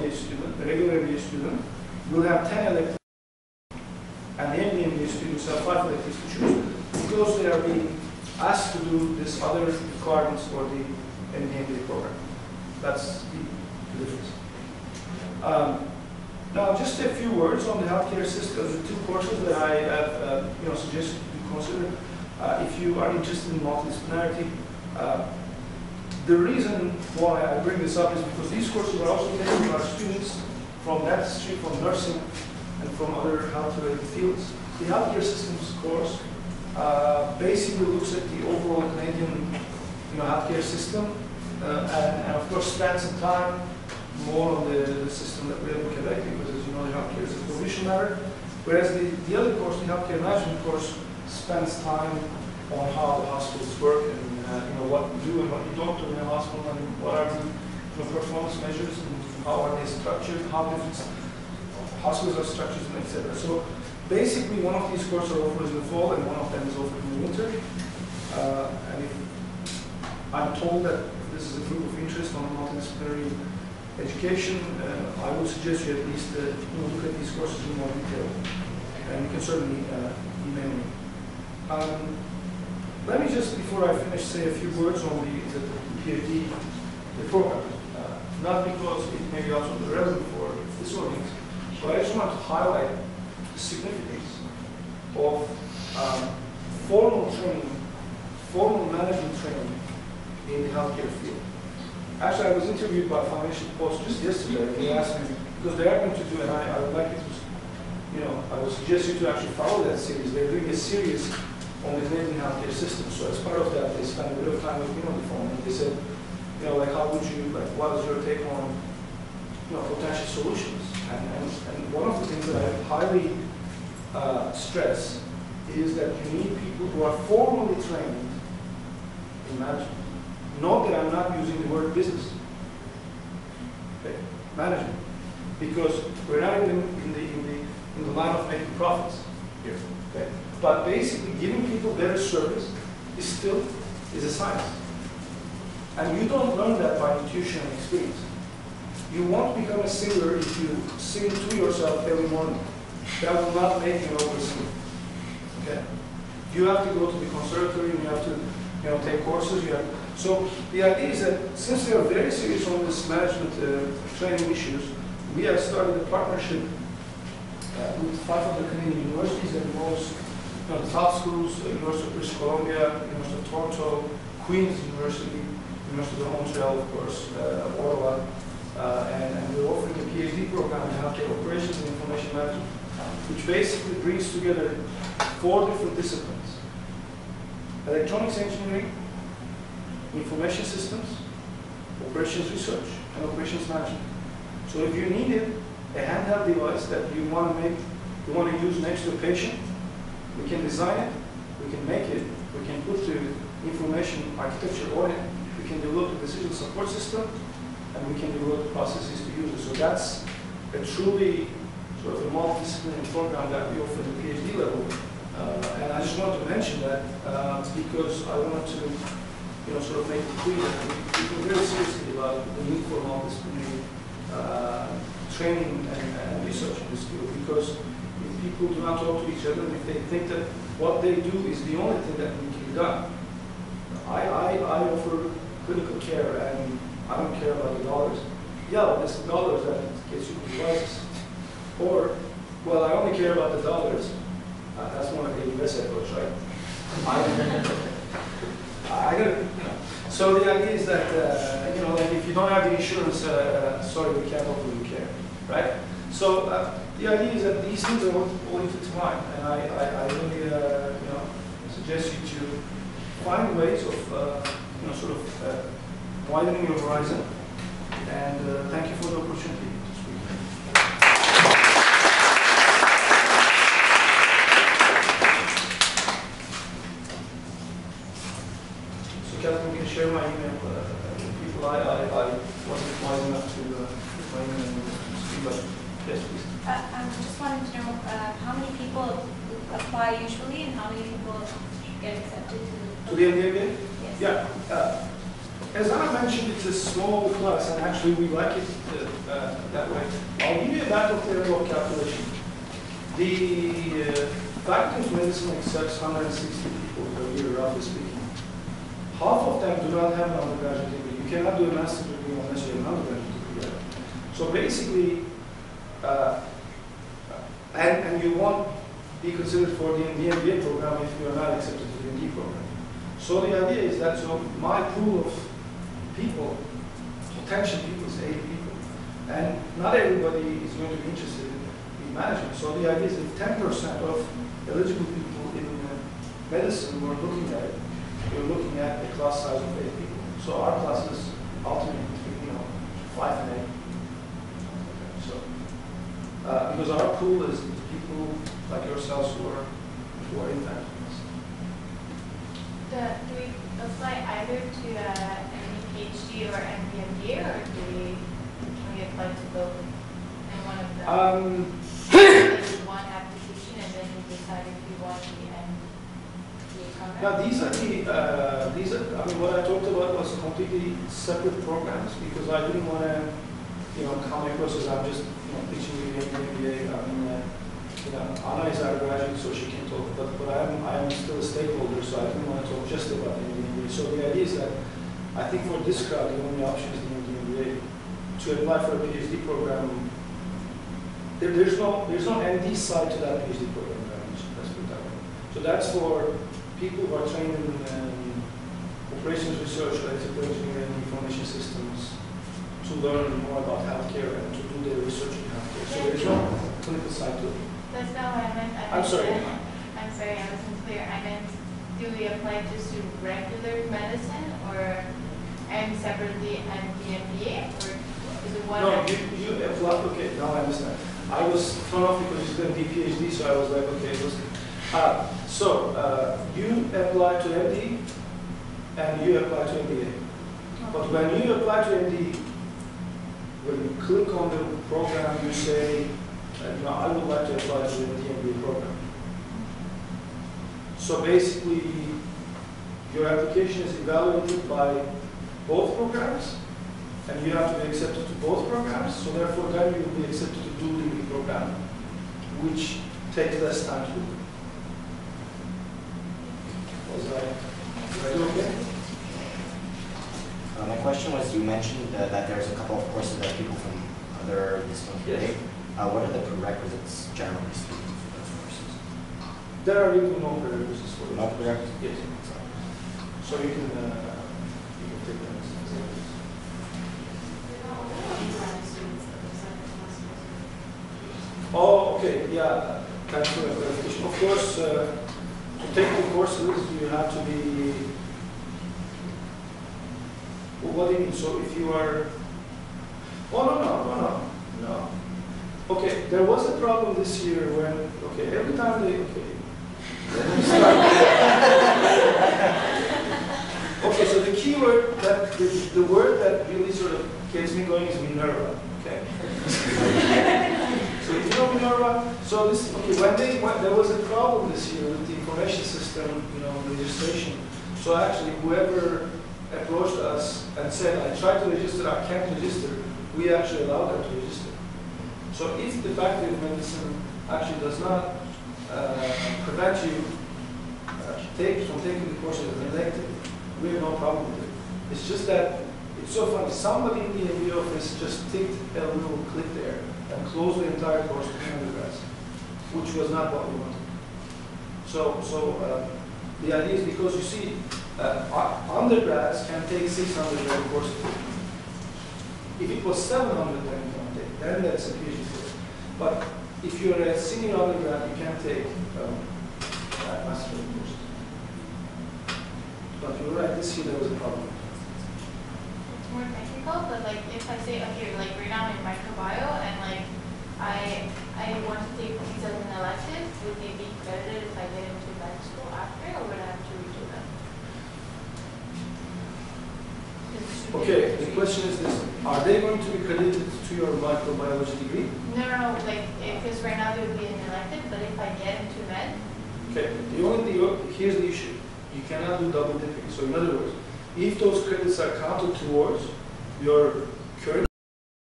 MBA student, a regular MBA student, will have 10 electives, and the MBA students have 5 electives to choose because they are being asked to do this other requirements for the MBA program. That's the difference. Now, just a few words on the healthcare system. The 2 courses that I have suggested you consider if you are interested in multidisciplinarity. The reason why I bring this up is because these courses are also taken by students from dentistry, from nursing, and from other health-related fields. The healthcare systems course basically looks at the overall Canadian healthcare system and of course spends some time more on the system that we have in Quebec, because as you know, the healthcare is a provincial matter. Whereas the other course, the healthcare management course, spends time on how the hospitals work and what you do and what you don't do in a hospital, and what are the performance measures and how are they structured, how different hospitals are structured, and etc. So basically, one of these courses are offered in the fall and one of them is offered in the winter. And if I'm told that this is a group of interest on multidisciplinary education, I would suggest you at least look at these courses in more detail, and you can certainly email me. Let me just, before I finish, say a few words on the PhD program. Not because it may be also relevant for this audience, but I just want to highlight the significance of formal training, formal management training in the healthcare field. Actually, I was interviewed by Financial Post just yesterday, and they asked me, because they are going to do, and I would like you to, I would suggest you to actually follow that series. They're doing a series on the Canadian healthcare system. So as part of that, they spent a bit of time with me on the phone, and they said, like, how would you, like, what is your take on, potential solutions? And one of the things that I highly stress is that you need people who are formally trained in management. Note that I'm not using the word business, okay? Management, because we're not even in the line of making profits here, okay? But basically, giving people better service is a science, and you don't learn that by intuition and experience. You won't become a singer if you sing to yourself every morning. That will not make you an opera singer, okay? You have to go to the conservatory, and you have to take courses. So the idea is that since we are very serious on this management training issues, we have started a partnership with 500 Canadian universities that involves the top schools, University of British Columbia, University of Toronto, Queen's University, University of Montreal, of course, Ottawa, and we're offering a PhD program in healthcare operations and information management, which basically brings together 4 different disciplines: electronics engineering, information systems, operations research, and operations management. So if you needed a handheld device that you want to use next to a patient, we can design it, we can make it, we can put the information architecture on it, we can develop a decision support system, and we can develop the processes to use it. So that's a truly sort of a multidisciplinary program that we offer at the PhD level. And I just wanted to mention that because I wanted to sort of make it clear that we feel very seriously about the need for multidisciplinary training and research in this field, because if people do not talk to each other, and if they think that what they do is the only thing that can be done. I offer clinical care, and I don't care about the dollars. Yeah, well, it's the dollars that gets you the devices. Or, well, I only care about the dollars. That's one of the US approach, right? So the idea is that, like if you don't have the insurance, sorry, we can't offer you care, right? So the idea is that these things are all intertwined, and I really, suggest you to find ways of, sort of widening your horizon. And thank you for the opportunity to speak. Catherine, can share my email with people. I wasn't wise enough to put my email in the screen, but yes, please. I'm just wanting to know how many people apply usually, and how many people get accepted to the MBA? Yes. Yeah. As I mentioned, it's a small class, and actually we like it that way. back of the envelope calculation. The faculty of medicine accepts 160 people per year, roughly speaking. Half of them do not have an undergraduate degree. You cannot do a master's degree unless you have an undergraduate degree. So basically, and you won't be considered for the MBA program if you are not accepted to the MD program. So the idea is that my pool of people, potential people, is 80 people. And not everybody is going to be interested in management. So the idea is that 10% of eligible people in medicine were looking at it. We're looking at a class size of 8 people. So our class is ultimately between 5 and 8. So because our pool is people like yourselves who are in that. Do we apply either to any PhD or MD, or can we apply to both? And one of them, one application, and then you decide if you want the MBA program. Now these are. I mean, what I talked about was completely separate programs because I didn't want to, come across as I'm just, teaching you the MBA. I mean. Anna is our graduate, so she can talk, but I'm still a stakeholder, so I didn't want to talk just about the MBA. So the idea is that I think for this crowd, the only option is the MBA. To apply for a PhD program, there's no MD side to that PhD program. Let's put it that way. So that's for people who are trained in operations research, electrical engineering, information systems, to learn more about healthcare and to do their research in healthcare. So there's no clinical side to it. That's not what I meant. I'm sorry. I'm sorry, I wasn't clear. I meant, do we apply just to regular medicine, and separately and the MBA, or is it one? No, you apply. Okay, now I understand. I was thrown off because you said PhD, so I was like, okay, listen. You apply to MD, and you apply to MBA. But when you apply to MD, when you click on the program, you say, I would like to apply to the MBA program. So basically, your application is evaluated by both programs, and you have to be accepted to both programs. So therefore, then you will be accepted to do the MBA program, which takes less time to do. Was I do okay? My question was, you mentioned that there's a couple of courses that people from other disciplines take. What are the prerequisites, generally speaking, for those courses? There are really no prerequisites for it. No prerequisites? Yes. So you can take them. Oh, okay, yeah. Thanks for the clarification. Of course, to take the courses, you have to be. Well, what do you mean? So if you are. Oh, no. Okay, there was a problem this year when, every time they, let me start. Okay, so the key word, the word that really sort of gets me going is Minerva, okay? So if you know Minerva, so this, when there was a problem this year with the information system, registration. So actually, whoever approached us and said, I tried to register, I can't register, we actually allowed them to register. So if the faculty of medicine actually does not prevent you from taking the course as an elective, we have no problem with it. It's just that it's so funny. Somebody in the MBA office just ticked a little click there and closed the entire course to the undergrads, which was not what we wanted. So the idea is because you see, undergrads can take 600 courses. If it was 700, then that's a PhD course. But if you're a senior undergrad, you can't take master's courses. But you're right, this year there was a problem. It's more technical, but if I say, okay, right now I'm in microbiome, and I want to take these as an elective, would they be credited if I get into med school after, or would I have to redo them? Okay, the question is this. Are they going to be credited to your microbiology degree? No, because right now they would be an elective, but if I get into med? Okay, here's the issue. You cannot do double dipping. So in other words, if those credits are counted towards your current